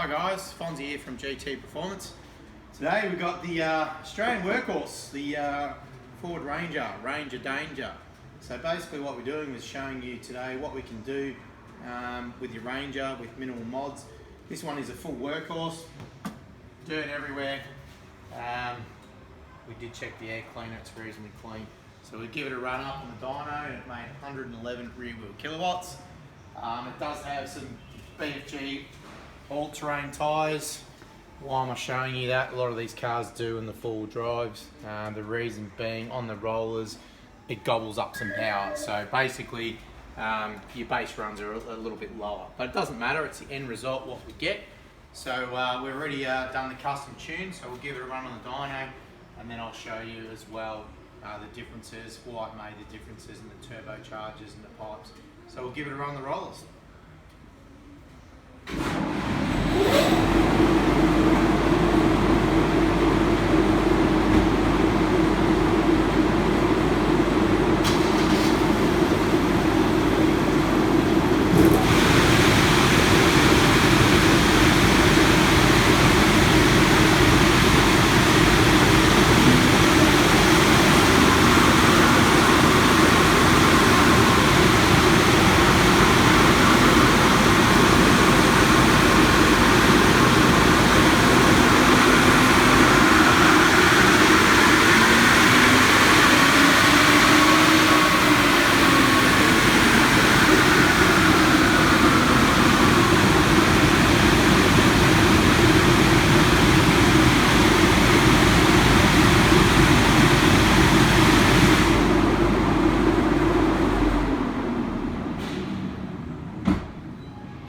Hi guys, Fonzie here from GT Performance. Today we've got the Australian workhorse, the Ford Ranger Danger. So basically what we're doing is showing you today what we can do with your Ranger with minimal mods. This one is a full workhorse, dirt everywhere. We did check the air cleaner, it's reasonably clean. So we give it a run up on the dyno and it made 111 rear wheel kilowatts. It does have some BFG all-terrain tyres. Why am I showing you that? A lot of these cars do in the four-wheel drives. The reason being, on the rollers, it gobbles up some power. So basically, your base runs are a little bit lower. But it doesn't matter, it's the end result, what we get. So we've already done the custom tune, so we'll give it a run on the dyno, and then I'll show you as well the differences, why it made the differences in the turbochargers and the pipes. So we'll give it a run on the rollers.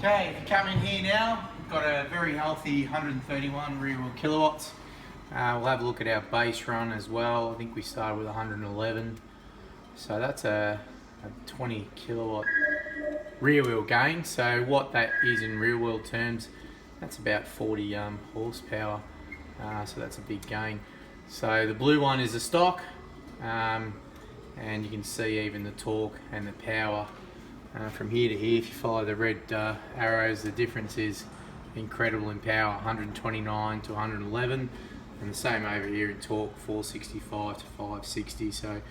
Okay, if you come in here now, we've got a very healthy 131 rear wheel kilowatts. We'll have a look at our base run as well. I think we started with 111. So that's a 20 kilowatt rear wheel gain. So what that is in rear wheel terms, that's about 40 horsepower. So that's a big gain. So the blue one is the stock, and you can see even the torque and the power. From here to here, if you follow the red arrows, the difference is incredible in power, 129 to 111, and the same over here in torque, 465 to 560, so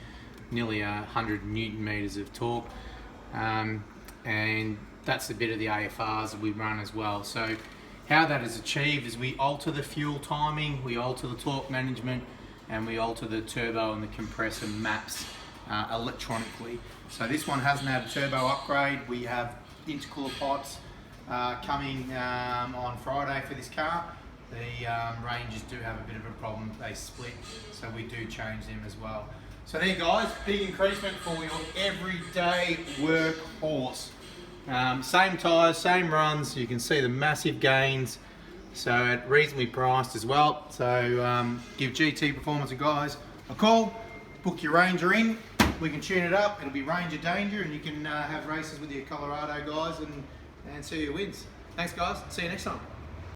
nearly 100 Newton meters of torque. And that's a bit of the AFRs that we run as well. So how that is achieved is we alter the fuel timing, we alter the torque management, and we alter the turbo and the compressor maps electronically. So this one hasn't had a turbo upgrade. We have intercooler pipes coming on Friday for this car. The Rangers do have a bit of a problem, they split, so we do change them as well. So there guys, big increasement for your everyday workhorse. Same tyres, same runs, you can see the massive gains, so at reasonably priced as well. So give GT Performance guys a call, book your Ranger in. We can tune it up, it'll be Ranger Danger, and you can have races with your Colorado guys and see who wins. Thanks guys, see you next time.